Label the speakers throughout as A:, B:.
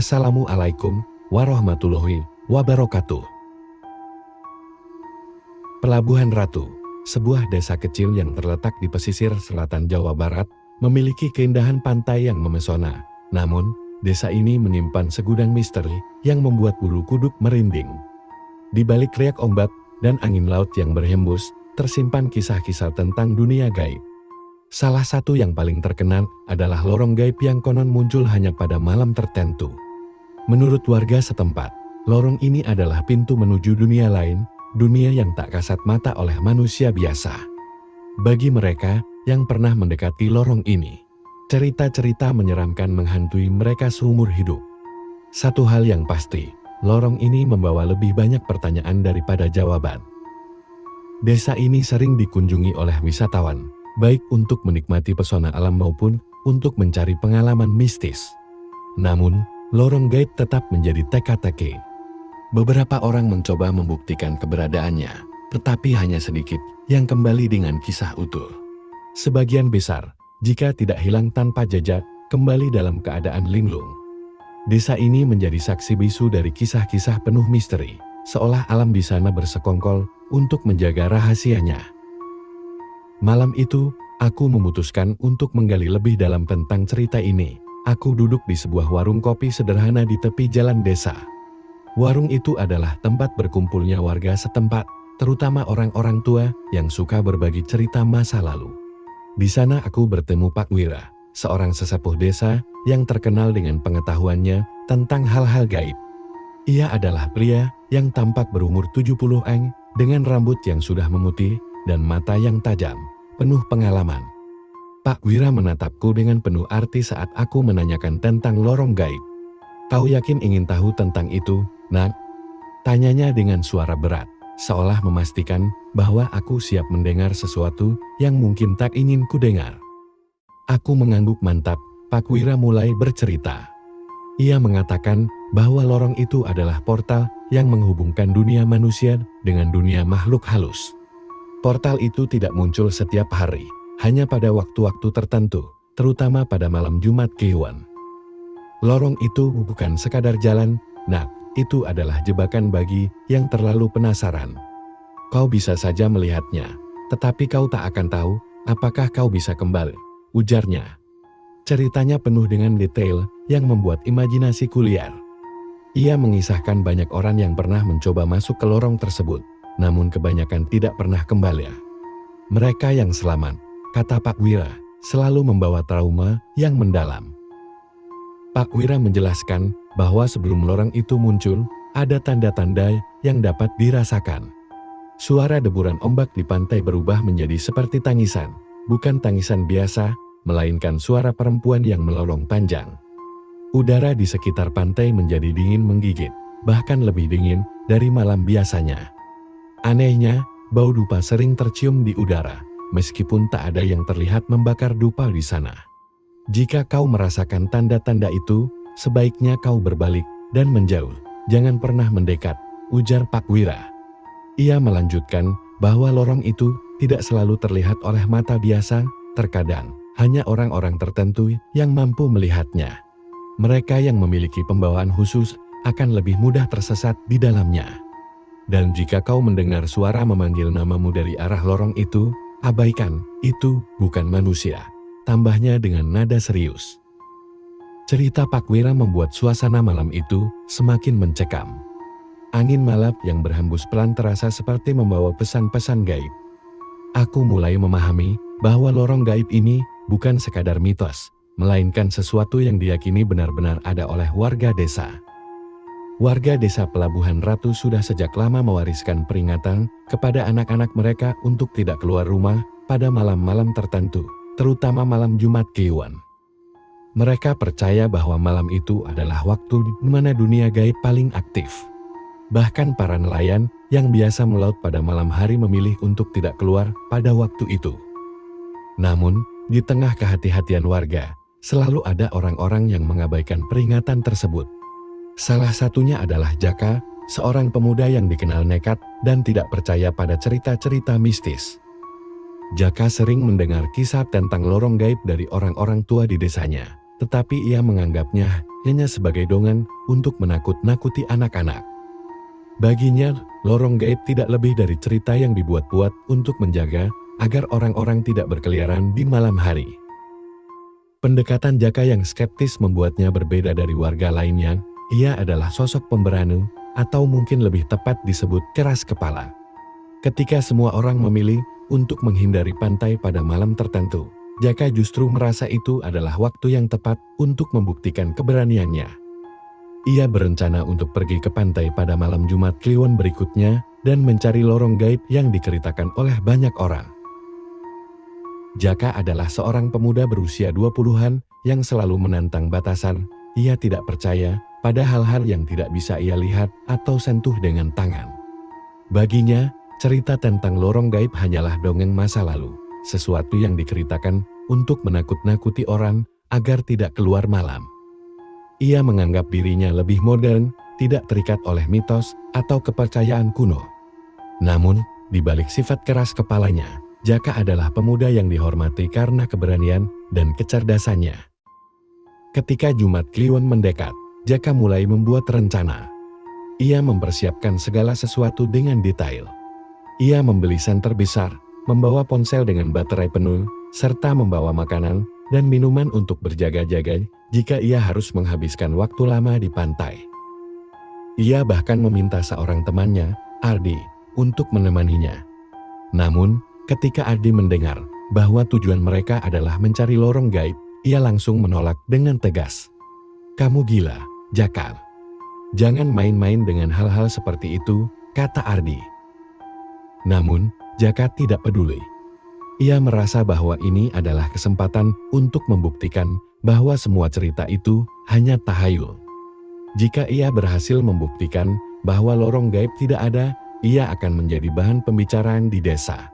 A: Assalamualaikum warahmatullahi wabarakatuh. Pelabuhan Ratu, sebuah desa kecil yang terletak di pesisir selatan Jawa Barat, memiliki keindahan pantai yang memesona. Namun, desa ini menyimpan segudang misteri yang membuat bulu kuduk merinding. Di balik riak ombak dan angin laut yang berhembus, tersimpan kisah-kisah tentang dunia gaib. Salah satu yang paling terkenal adalah lorong gaib yang konon muncul hanya pada malam tertentu. Menurut warga setempat, lorong ini adalah pintu menuju dunia lain, dunia yang tak kasat mata oleh manusia biasa. Bagi mereka yang pernah mendekati lorong ini, cerita-cerita menyeramkan menghantui mereka seumur hidup. Satu hal yang pasti, lorong ini membawa lebih banyak pertanyaan daripada jawaban. Desa ini sering dikunjungi oleh wisatawan, baik untuk menikmati pesona alam maupun untuk mencari pengalaman mistis. Namun, lorong gaib tetap menjadi teka-teki. Beberapa orang mencoba membuktikan keberadaannya, tetapi hanya sedikit yang kembali dengan kisah utuh. Sebagian besar, jika tidak hilang tanpa jejak, kembali dalam keadaan linglung. Desa ini menjadi saksi bisu dari kisah-kisah penuh misteri, seolah alam di sana bersekongkol untuk menjaga rahasianya. Malam itu, aku memutuskan untuk menggali lebih dalam tentang cerita ini. Aku duduk di sebuah warung kopi sederhana di tepi jalan desa. Warung itu adalah tempat berkumpulnya warga setempat, terutama orang-orang tua yang suka berbagi cerita masa lalu. Di sana aku bertemu Pak Wira, seorang sesepuh desa yang terkenal dengan pengetahuannya tentang hal-hal gaib. Ia adalah pria yang tampak berumur 70-an dengan rambut yang sudah memutih dan mata yang tajam, penuh pengalaman. Pak Wira menatapku dengan penuh arti saat aku menanyakan tentang lorong gaib. "Kau yakin ingin tahu tentang itu, Nak?" Tanyanya dengan suara berat, seolah memastikan bahwa aku siap mendengar sesuatu yang mungkin tak ingin ku dengar. Aku mengangguk mantap. Pak Wira mulai bercerita. Ia mengatakan bahwa lorong itu adalah portal yang menghubungkan dunia manusia dengan dunia makhluk halus. Portal itu tidak muncul setiap hari, hanya pada waktu-waktu tertentu, terutama pada malam Jumat Kliwon. Lorong itu bukan sekadar jalan, Nak, itu adalah jebakan bagi yang terlalu penasaran. Kau bisa saja melihatnya, tetapi kau tak akan tahu apakah kau bisa kembali, ujarnya. Ceritanya penuh dengan detail yang membuat imajinasiku liar. Ia mengisahkan banyak orang yang pernah mencoba masuk ke lorong tersebut, namun kebanyakan tidak pernah kembali. Mereka yang selamat, kata Pak Wira, selalu membawa trauma yang mendalam. Pak Wira menjelaskan bahwa sebelum lorong itu muncul, ada tanda-tanda yang dapat dirasakan. Suara deburan ombak di pantai berubah menjadi seperti tangisan, bukan tangisan biasa, melainkan suara perempuan yang melolong panjang. Udara di sekitar pantai menjadi dingin menggigit, bahkan lebih dingin dari malam biasanya. Anehnya, bau dupa sering tercium di udara, meskipun tak ada yang terlihat membakar dupa di sana. Jika kau merasakan tanda-tanda itu, sebaiknya kau berbalik dan menjauh. Jangan pernah mendekat, ujar Pak Wira. Ia melanjutkan bahwa lorong itu tidak selalu terlihat oleh mata biasa, terkadang hanya orang-orang tertentu yang mampu melihatnya. Mereka yang memiliki pembawaan khusus akan lebih mudah tersesat di dalamnya. Dan jika kau mendengar suara memanggil namamu dari arah lorong itu, abaikan, itu bukan manusia, tambahnya dengan nada serius. Cerita Pak Wira membuat suasana malam itu semakin mencekam. Angin malap yang berhembus pelan terasa seperti membawa pesan-pesan gaib. Aku mulai memahami bahwa lorong gaib ini bukan sekadar mitos, melainkan sesuatu yang diyakini benar-benar ada oleh warga desa. Warga desa Pelabuhan Ratu sudah sejak lama mewariskan peringatan kepada anak-anak mereka untuk tidak keluar rumah pada malam-malam tertentu, terutama malam Jumat Kliwon. Mereka percaya bahwa malam itu adalah waktu di mana dunia gaib paling aktif. Bahkan para nelayan yang biasa melaut pada malam hari memilih untuk tidak keluar pada waktu itu. Namun, di tengah kehati-hatian warga, selalu ada orang-orang yang mengabaikan peringatan tersebut. Salah satunya adalah Jaka, seorang pemuda yang dikenal nekat dan tidak percaya pada cerita-cerita mistis. Jaka sering mendengar kisah tentang lorong gaib dari orang-orang tua di desanya, tetapi ia menganggapnya hanya sebagai dongeng untuk menakut-nakuti anak-anak. Baginya, lorong gaib tidak lebih dari cerita yang dibuat-buat untuk menjaga agar orang-orang tidak berkeliaran di malam hari. Pendekatan Jaka yang skeptis membuatnya berbeda dari warga lainnya. Ia adalah sosok pemberani, atau mungkin lebih tepat disebut keras kepala. Ketika semua orang memilih untuk menghindari pantai pada malam tertentu, Jaka justru merasa itu adalah waktu yang tepat untuk membuktikan keberaniannya. Ia berencana untuk pergi ke pantai pada malam Jumat Kliwon berikutnya dan mencari lorong gaib yang diceritakan oleh banyak orang. Jaka adalah seorang pemuda berusia 20-an yang selalu menantang batasan. Ia tidak percaya pada hal-hal yang tidak bisa ia lihat atau sentuh dengan tangan. Baginya, cerita tentang lorong gaib hanyalah dongeng masa lalu, sesuatu yang diceritakan untuk menakut-nakuti orang agar tidak keluar malam. Ia menganggap dirinya lebih modern, tidak terikat oleh mitos atau kepercayaan kuno. Namun, di balik sifat keras kepalanya, Jaka adalah pemuda yang dihormati karena keberanian dan kecerdasannya. Ketika Jumat Kliwon mendekat, Jaka mulai membuat rencana. Ia mempersiapkan segala sesuatu dengan detail. Ia membeli senter besar, membawa ponsel dengan baterai penuh, serta membawa makanan dan minuman untuk berjaga-jaga jika ia harus menghabiskan waktu lama di pantai. Ia bahkan meminta seorang temannya, Ardi, untuk menemaninya. Namun, ketika Ardi mendengar bahwa tujuan mereka adalah mencari lorong gaib, ia langsung menolak dengan tegas. "Kamu gila, Jaka. Jangan main-main dengan hal-hal seperti itu," kata Ardi. Namun, Jaka tidak peduli. Ia merasa bahwa ini adalah kesempatan untuk membuktikan bahwa semua cerita itu hanya tahayul. Jika ia berhasil membuktikan bahwa lorong gaib tidak ada, ia akan menjadi bahan pembicaraan di desa.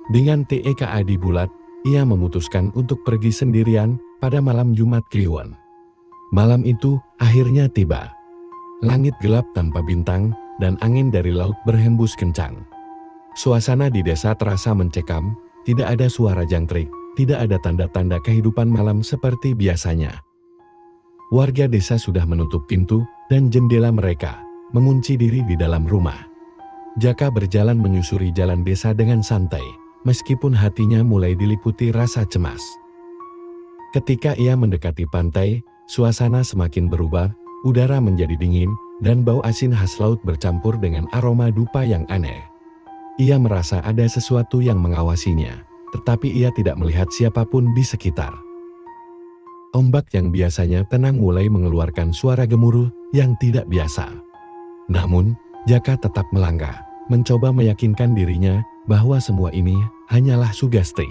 A: Dengan tekad bulat, ia memutuskan untuk pergi sendirian pada malam Jumat Kliwon. Malam itu akhirnya tiba. Langit gelap tanpa bintang dan angin dari laut berhembus kencang. Suasana di desa terasa mencekam, tidak ada suara jangkrik, tidak ada tanda-tanda kehidupan malam seperti biasanya. Warga desa sudah menutup pintu dan jendela mereka, mengunci diri di dalam rumah. Jaka berjalan menyusuri jalan desa dengan santai, meskipun hatinya mulai diliputi rasa cemas. Ketika ia mendekati pantai, suasana semakin berubah, udara menjadi dingin, dan bau asin khas laut bercampur dengan aroma dupa yang aneh. Ia merasa ada sesuatu yang mengawasinya, tetapi ia tidak melihat siapapun di sekitar. Ombak yang biasanya tenang mulai mengeluarkan suara gemuruh yang tidak biasa. Namun, Jaka tetap melangkah, mencoba meyakinkan dirinya bahwa semua ini hanyalah sugesti.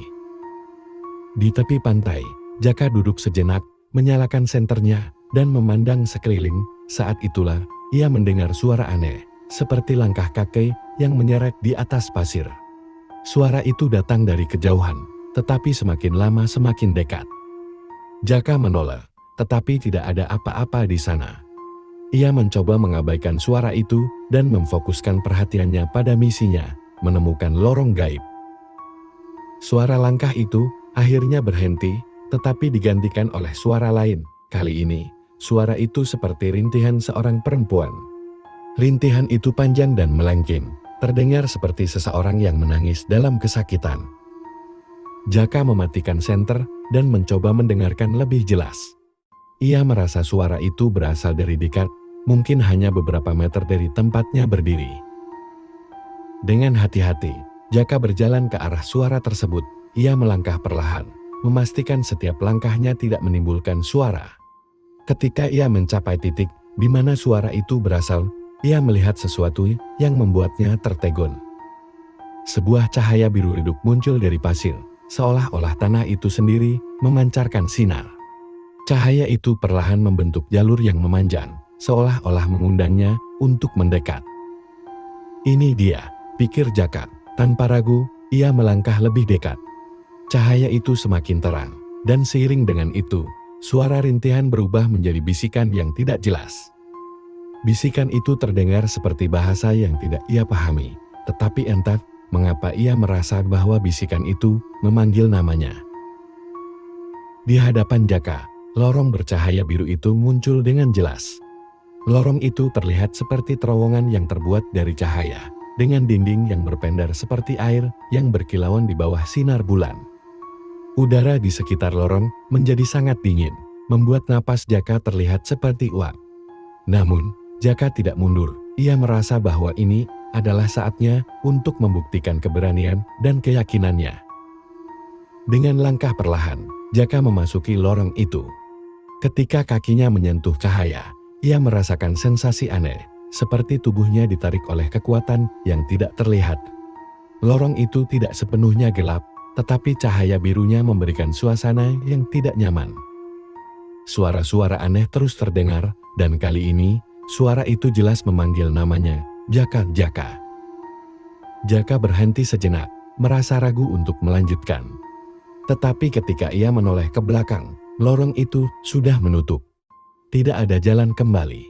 A: Di tepi pantai, Jaka duduk sejenak, menyalakan senternya, dan memandang sekeliling. Saat itulah, ia mendengar suara aneh, seperti langkah kakek yang menyeret di atas pasir. Suara itu datang dari kejauhan, tetapi semakin lama semakin dekat. Jaka menoleh, tetapi tidak ada apa-apa di sana. Ia mencoba mengabaikan suara itu dan memfokuskan perhatiannya pada misinya, menemukan lorong gaib. Suara langkah itu akhirnya berhenti, tetapi digantikan oleh suara lain. Kali ini, suara itu seperti rintihan seorang perempuan. Rintihan itu panjang dan melengking, terdengar seperti seseorang yang menangis dalam kesakitan. Jaka mematikan senter dan mencoba mendengarkan lebih jelas. Ia merasa suara itu berasal dari dekat, mungkin hanya beberapa meter dari tempatnya berdiri. Dengan hati-hati, Jaka berjalan ke arah suara tersebut. Ia melangkah perlahan, memastikan setiap langkahnya tidak menimbulkan suara. Ketika ia mencapai titik di mana suara itu berasal, ia melihat sesuatu yang membuatnya tertegun. Sebuah cahaya biru redup muncul dari pasir, seolah-olah tanah itu sendiri memancarkan sinar. Cahaya itu perlahan membentuk jalur yang memanjang, seolah-olah mengundangnya untuk mendekat. "Ini dia," pikir Jaka. Tanpa ragu, ia melangkah lebih dekat. Cahaya itu semakin terang, dan seiring dengan itu, suara rintihan berubah menjadi bisikan yang tidak jelas. Bisikan itu terdengar seperti bahasa yang tidak ia pahami, tetapi entah mengapa ia merasa bahwa bisikan itu memanggil namanya. Di hadapan Jaka, lorong bercahaya biru itu muncul dengan jelas. Lorong itu terlihat seperti terowongan yang terbuat dari cahaya, dengan dinding yang berpendar seperti air yang berkilauan di bawah sinar bulan. Udara di sekitar lorong menjadi sangat dingin, membuat napas Jaka terlihat seperti uap. Namun, Jaka tidak mundur. Ia merasa bahwa ini adalah saatnya untuk membuktikan keberanian dan keyakinannya. Dengan langkah perlahan, Jaka memasuki lorong itu. Ketika kakinya menyentuh cahaya, ia merasakan sensasi aneh, seperti tubuhnya ditarik oleh kekuatan yang tidak terlihat. Lorong itu tidak sepenuhnya gelap, tetapi cahaya birunya memberikan suasana yang tidak nyaman. Suara-suara aneh terus terdengar, dan kali ini, suara itu jelas memanggil namanya, Jaka, Jaka. Jaka berhenti sejenak, merasa ragu untuk melanjutkan. Tetapi ketika ia menoleh ke belakang, lorong itu sudah menutup. Tidak ada jalan kembali.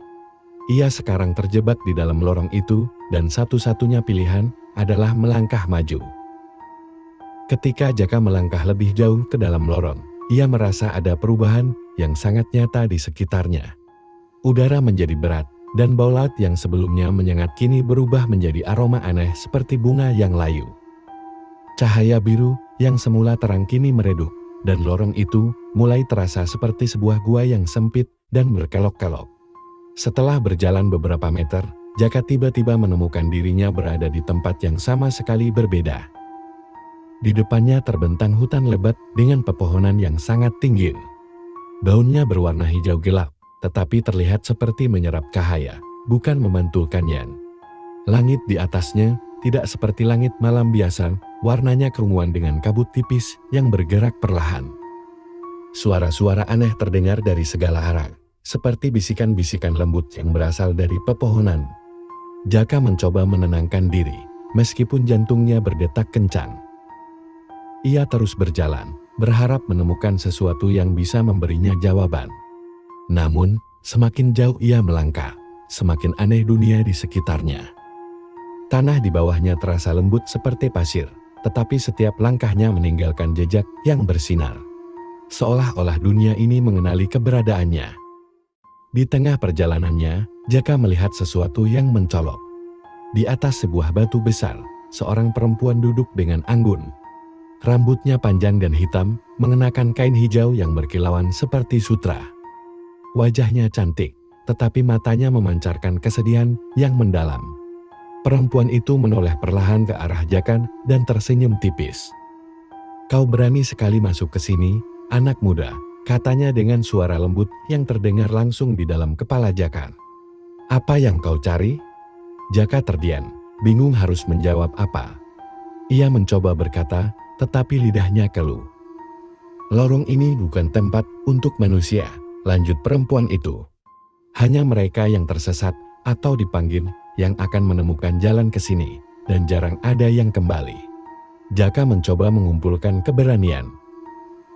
A: Ia sekarang terjebak di dalam lorong itu, dan satu-satunya pilihan adalah melangkah maju. Ketika Jaka melangkah lebih jauh ke dalam lorong, ia merasa ada perubahan yang sangat nyata di sekitarnya. Udara menjadi berat, dan bau laut yang sebelumnya menyengat kini berubah menjadi aroma aneh seperti bunga yang layu. Cahaya biru yang semula terang kini meredup, dan lorong itu mulai terasa seperti sebuah gua yang sempit dan berkelok-kelok. Setelah berjalan beberapa meter, Jaka tiba-tiba menemukan dirinya berada di tempat yang sama sekali berbeda. Di depannya terbentang hutan lebat dengan pepohonan yang sangat tinggi. Daunnya berwarna hijau gelap, tetapi terlihat seperti menyerap cahaya, bukan memantulkannya. Langit di atasnya tidak seperti langit malam biasa, warnanya kerunguan dengan kabut tipis yang bergerak perlahan. Suara-suara aneh terdengar dari segala arah, seperti bisikan-bisikan lembut yang berasal dari pepohonan. Jaka mencoba menenangkan diri, meskipun jantungnya berdetak kencang. Ia terus berjalan, berharap menemukan sesuatu yang bisa memberinya jawaban. Namun, semakin jauh ia melangkah, semakin aneh dunia di sekitarnya. Tanah di bawahnya terasa lembut seperti pasir, tetapi setiap langkahnya meninggalkan jejak yang bersinar. Seolah-olah dunia ini mengenali keberadaannya. Di tengah perjalanannya, Jaka melihat sesuatu yang mencolok. Di atas sebuah batu besar, seorang perempuan duduk dengan anggun. Rambutnya panjang dan hitam, mengenakan kain hijau yang berkilauan seperti sutra. Wajahnya cantik, tetapi matanya memancarkan kesedihan yang mendalam. Perempuan itu menoleh perlahan ke arah Jaka dan tersenyum tipis. "Kau berani sekali masuk ke sini, anak muda," katanya dengan suara lembut yang terdengar langsung di dalam kepala Jaka. "Apa yang kau cari?" Jaka terdiam, bingung harus menjawab apa. Ia mencoba berkata, tetapi lidahnya keluh. "Lorong ini bukan tempat untuk manusia," lanjut perempuan itu. "Hanya mereka yang tersesat atau dipanggil yang akan menemukan jalan ke sini, dan jarang ada yang kembali." Jaka mencoba mengumpulkan keberanian.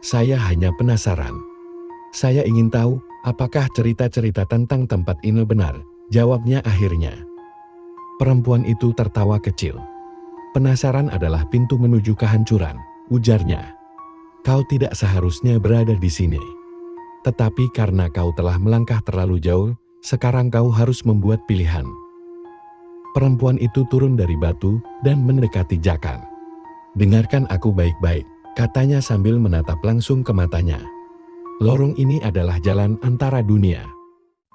A: "Saya hanya penasaran. Saya ingin tahu apakah cerita-cerita tentang tempat ini benar," jawabnya akhirnya. Perempuan itu tertawa kecil. "Penasaran adalah pintu menuju kehancuran," ujarnya. "Kau tidak seharusnya berada di sini. Tetapi karena kau telah melangkah terlalu jauh, sekarang kau harus membuat pilihan." Perempuan itu turun dari batu dan mendekati Jaka. "Dengarkan aku baik-baik," katanya sambil menatap langsung ke matanya. "Lorong ini adalah jalan antara dunia.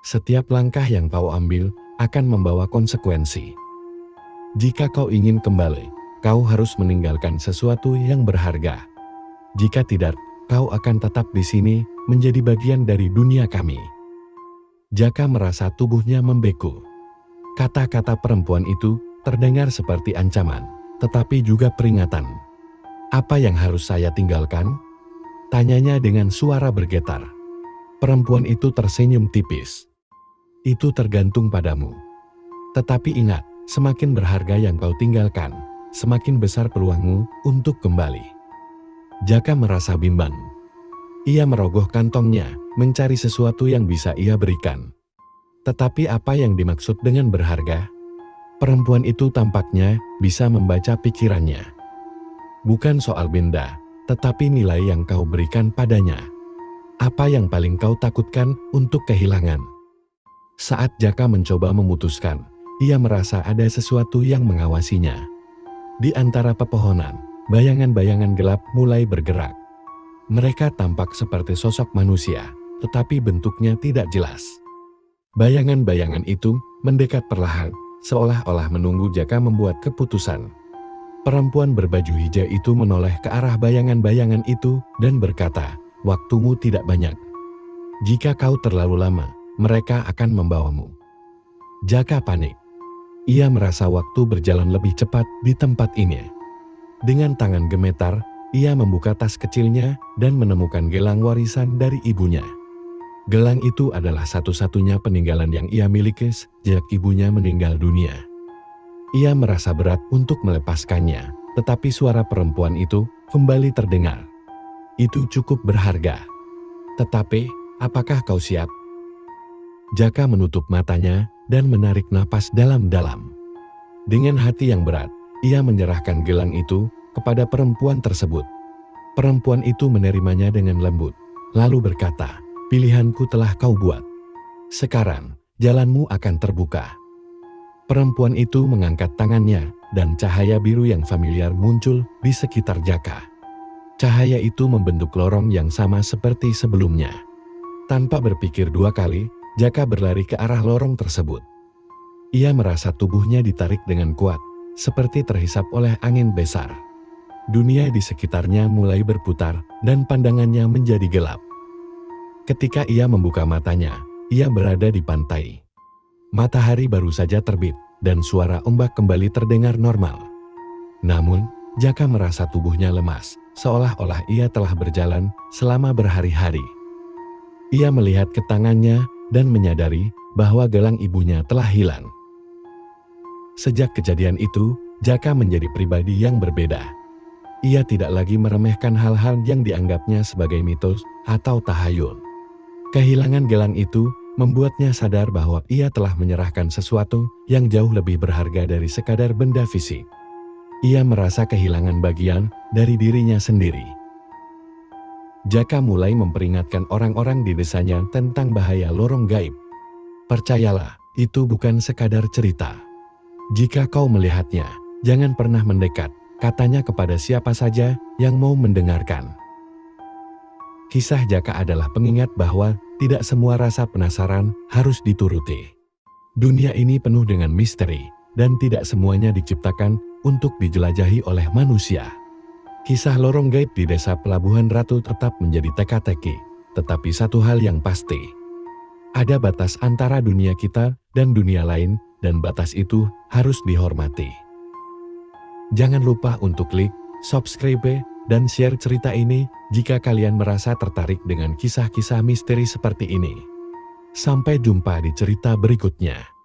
A: Setiap langkah yang kau ambil akan membawa konsekuensi. Jika kau ingin kembali, kau harus meninggalkan sesuatu yang berharga. Jika tidak, kau akan tetap di sini menjadi bagian dari dunia kami." Jaka merasa tubuhnya membeku. Kata-kata perempuan itu terdengar seperti ancaman, tetapi juga peringatan. "Apa yang harus saya tinggalkan?" tanyanya dengan suara bergetar. Perempuan itu tersenyum tipis. "Itu tergantung padamu. Tetapi ingat, semakin berharga yang kau tinggalkan, semakin besar peluangmu untuk kembali." Jaka merasa bimbang. Ia merogoh kantongnya, mencari sesuatu yang bisa ia berikan. Tetapi apa yang dimaksud dengan berharga? Perempuan itu tampaknya bisa membaca pikirannya. "Bukan soal benda, tetapi nilai yang kau berikan padanya." Apa yang paling kau takutkan untuk kehilangan? Saat Jaka mencoba memutuskan, ia merasa ada sesuatu yang mengawasinya. Di antara pepohonan, bayangan-bayangan gelap mulai bergerak. Mereka tampak seperti sosok manusia, tetapi bentuknya tidak jelas. Bayangan-bayangan itu mendekat perlahan, seolah-olah menunggu Jaka membuat keputusan. Perempuan berbaju hijau itu menoleh ke arah bayangan-bayangan itu dan berkata, "Waktumu tidak banyak. Jika kau terlalu lama, mereka akan membawamu." Jaka panik. Ia merasa waktu berjalan lebih cepat di tempat ini. Dengan tangan gemetar, ia membuka tas kecilnya dan menemukan gelang warisan dari ibunya. Gelang itu adalah satu-satunya peninggalan yang ia miliki sejak ibunya meninggal dunia. Ia merasa berat untuk melepaskannya, tetapi suara perempuan itu kembali terdengar. "Itu cukup berharga. Tetapi, apakah kau siap?" Jaka menutup matanya dan menarik napas dalam-dalam. Dengan hati yang berat, ia menyerahkan gelang itu kepada perempuan tersebut. Perempuan itu menerimanya dengan lembut, lalu berkata, "Pilihanku telah kau buat. Sekarang, jalanmu akan terbuka." Perempuan itu mengangkat tangannya, dan cahaya biru yang familiar muncul di sekitar Jaka. Cahaya itu membentuk lorong yang sama seperti sebelumnya. Tanpa berpikir dua kali, Jaka berlari ke arah lorong tersebut. Ia merasa tubuhnya ditarik dengan kuat, seperti terhisap oleh angin besar. Dunia di sekitarnya mulai berputar, dan pandangannya menjadi gelap. Ketika ia membuka matanya, ia berada di pantai. Matahari baru saja terbit, dan suara ombak kembali terdengar normal. Namun, Jaka merasa tubuhnya lemas, seolah-olah ia telah berjalan selama berhari-hari. Ia melihat ke tangannya dan menyadari bahwa gelang ibunya telah hilang. Sejak kejadian itu, Jaka menjadi pribadi yang berbeda. Ia tidak lagi meremehkan hal-hal yang dianggapnya sebagai mitos atau tahayul. Kehilangan gelang itu membuatnya sadar bahwa ia telah menyerahkan sesuatu yang jauh lebih berharga dari sekadar benda fisik. Ia merasa kehilangan bagian dari dirinya sendiri. Jaka mulai memperingatkan orang-orang di desanya tentang bahaya lorong gaib. "Percayalah, itu bukan sekadar cerita. Jika kau melihatnya, jangan pernah mendekat," katanya kepada siapa saja yang mau mendengarkan. Kisah Jaka adalah pengingat bahwa tidak semua rasa penasaran harus dituruti. Dunia ini penuh dengan misteri, dan tidak semuanya diciptakan untuk dijelajahi oleh manusia. Kisah lorong gaib di desa Pelabuhan Ratu tetap menjadi teka-teki, tetapi satu hal yang pasti. Ada batas antara dunia kita dan dunia lain, dan batas itu harus dihormati. Jangan lupa untuk klik, subscribe, dan share cerita ini jika kalian merasa tertarik dengan kisah-kisah misteri seperti ini. Sampai jumpa di cerita berikutnya.